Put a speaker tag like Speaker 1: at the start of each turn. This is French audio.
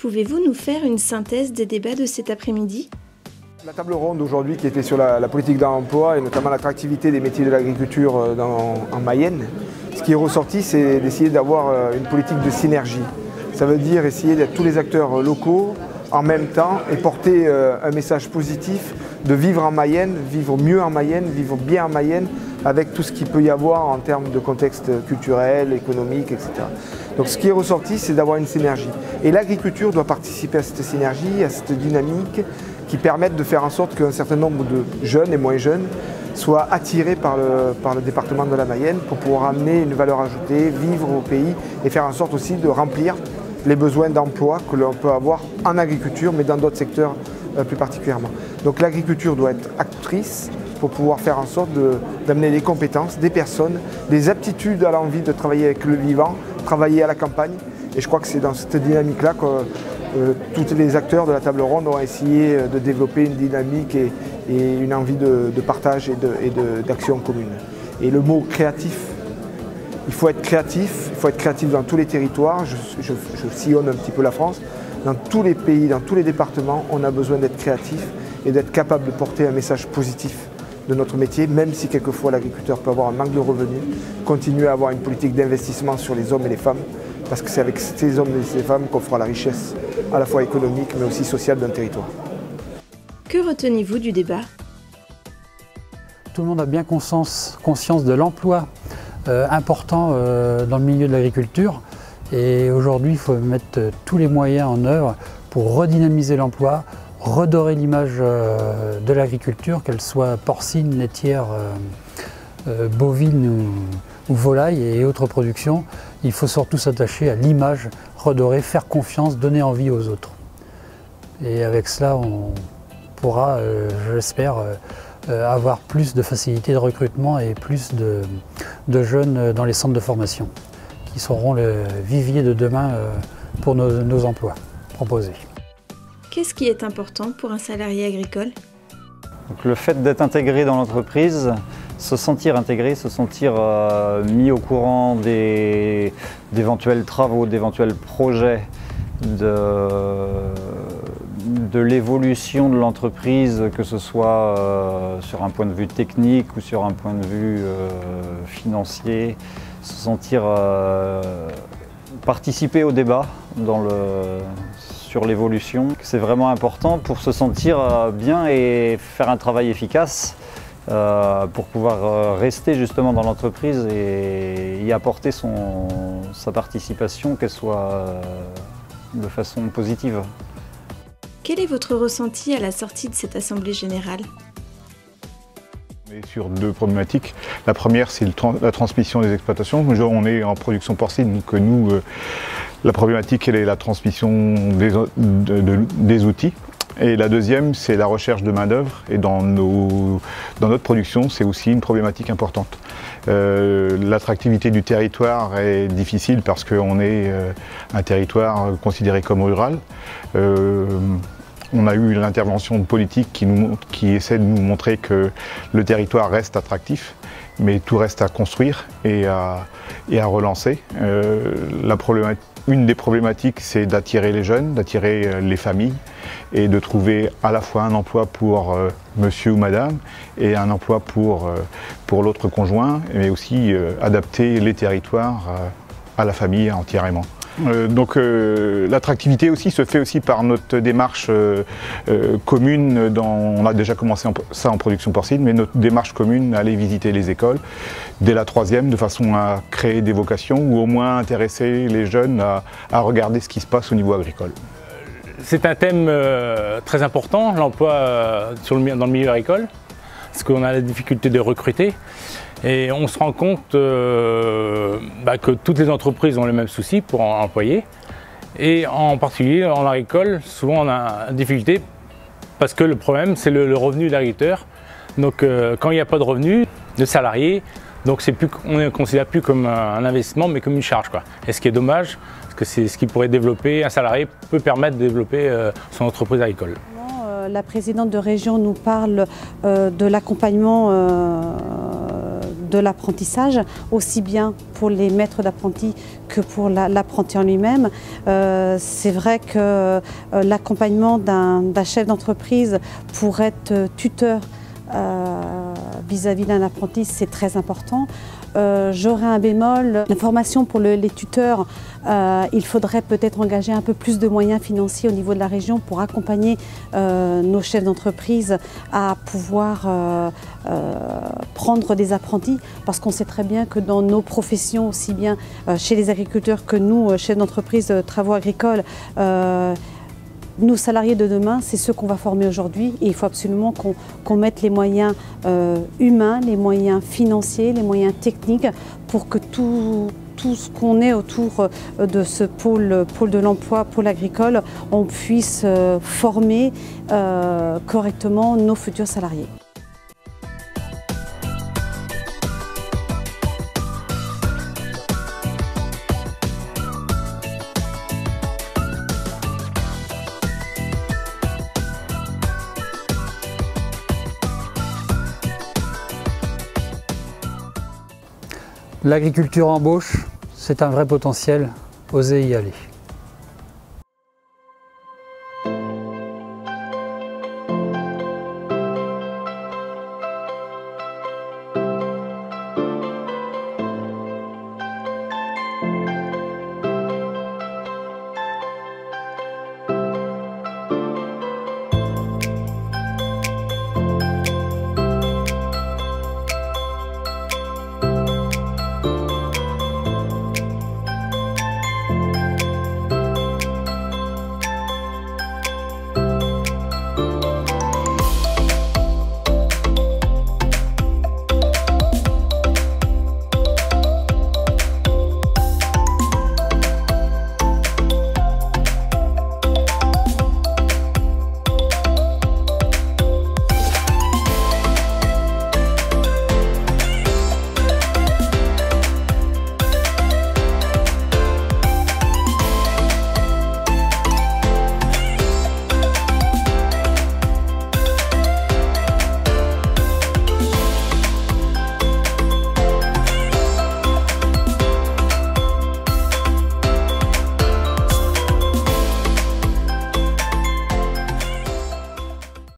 Speaker 1: Pouvez-vous nous faire une synthèse des débats de cet après-midi ?
Speaker 2: La table ronde aujourd'hui qui était sur la politique d'emploi et notamment l'attractivité des métiers de l'agriculture en Mayenne, ce qui est ressorti, c'est d'essayer d'avoir une politique de synergie. Ça veut dire essayer d'être tous les acteurs locaux en même temps et porter un message positif de vivre en Mayenne, vivre mieux en Mayenne, vivre bien en Mayenne avec tout ce qu'il peut y avoir en termes de contexte culturel, économique, etc. Donc ce qui est ressorti, c'est d'avoir une synergie. Et l'agriculture doit participer à cette synergie, à cette dynamique qui permettent de faire en sorte qu'un certain nombre de jeunes et moins jeunes soient attirés par le département de la Mayenne pour pouvoir amener une valeur ajoutée, vivre au pays et faire en sorte aussi de remplir les besoins d'emploi que l'on peut avoir en agriculture, mais dans d'autres secteurs plus particulièrement. Donc l'agriculture doit être actrice pour pouvoir faire en sorte d'amener des compétences, des personnes, des aptitudes à l'envie de travailler avec le vivant, travailler à la campagne. Et je crois que c'est dans cette dynamique-là que tous les acteurs de la table ronde ont essayé de développer une dynamique et une envie de partage et d'action commune. Et le mot créatif, il faut être créatif dans tous les territoires. Je sillonne un petit peu la France. Dans tous les pays, dans tous les départements, on a besoin d'être créatif et d'être capable de porter un message positif de notre métier, même si quelquefois l'agriculteur peut avoir un manque de revenus, continuer à avoir une politique d'investissement sur les hommes et les femmes, parce que c'est avec ces hommes et ces femmes qu'on fera la richesse, à la fois économique mais aussi sociale d'un territoire.
Speaker 1: Que retenez-vous du débat ?
Speaker 3: Tout le monde a bien conscience de l'emploi important dans le milieu de l'agriculture. Et aujourd'hui, il faut mettre tous les moyens en œuvre pour redynamiser l'emploi, redorer l'image de l'agriculture, qu'elle soit porcine, laitière, bovine ou volaille et autres productions. Il faut surtout s'attacher à l'image, redorer, faire confiance, donner envie aux autres. Et avec cela, on pourra, je l'espère, avoir plus de facilité de recrutement et plus de jeunes dans les centres de formation, qui seront le vivier de demain pour nos emplois proposés.
Speaker 1: Qu'est-ce qui est important pour un salarié agricole ?
Speaker 4: Donc, le fait d'être intégré dans l'entreprise, se sentir intégré, se sentir mis au courant d'éventuels travaux, d'éventuels projets, de l'évolution de l'entreprise, que ce soit sur un point de vue technique ou sur un point de vue financier, se sentir participer au débat sur l'évolution. C'est vraiment important pour se sentir bien et faire un travail efficace pour pouvoir rester justement dans l'entreprise et y apporter sa participation, qu'elle soit de façon positive.
Speaker 1: Quel est votre ressenti à la sortie de cette assemblée générale ?
Speaker 5: On est sur deux problématiques. La première, c'est la transmission des exploitations. On est en production porcine, donc nous, la problématique, elle est la transmission des outils. Et la deuxième, c'est la recherche de main-d'œuvre. Et dans notre production, c'est aussi une problématique importante. L'attractivité du territoire est difficile parce qu'on est un territoire considéré comme rural. On a eu l'intervention de politiques qui essaie de nous montrer que le territoire reste attractif, mais tout reste à construire et à relancer. Une des problématiques, c'est d'attirer les jeunes, d'attirer les familles et de trouver à la fois un emploi pour monsieur ou madame et un emploi pour l'autre conjoint, mais aussi adapter les territoires à la famille entièrement. Donc l'attractivité aussi se fait aussi par notre démarche commune. On a déjà commencé ça en production porcine, mais notre démarche commune, aller visiter les écoles dès la troisième, de façon à créer des vocations ou au moins intéresser les jeunes à regarder ce qui se passe au niveau agricole.
Speaker 6: C'est un thème très important, l'emploi dans le milieu agricole, parce qu'on a la difficulté de recruter. Et on se rend compte que toutes les entreprises ont les mêmes soucis pour employer. Et en particulier en agricole, souvent on a une difficulté parce que le problème c'est le revenu de l'agriculteur. Donc quand il n'y a pas de revenu, de salarié, donc on ne considère plus comme un investissement mais comme une charge, quoi. Et ce qui est dommage, parce que c'est ce qui pourrait développer, un salarié peut permettre de développer son entreprise agricole.
Speaker 7: La présidente de région nous parle de l'accompagnement de l'apprentissage, aussi bien pour les maîtres d'apprentis que pour l'apprenti en lui-même. C'est vrai que l'accompagnement d'un chef d'entreprise pour être tuteur vis-à-vis d'un apprenti, c'est très important. J'aurais un bémol, la formation pour les tuteurs, il faudrait peut-être engager un peu plus de moyens financiers au niveau de la région pour accompagner nos chefs d'entreprise à pouvoir prendre des apprentis, parce qu'on sait très bien que dans nos professions, aussi bien chez les agriculteurs que nous, chefs d'entreprise travaux agricoles, nos salariés de demain, c'est ceux qu'on va former aujourd'hui, et il faut absolument qu'on mette les moyens humains, les moyens financiers, les moyens techniques pour que tout ce qu'on est autour de ce pôle de l'emploi, pôle agricole, on puisse former correctement nos futurs salariés.
Speaker 3: L'agriculture embauche, c'est un vrai potentiel, osez y aller.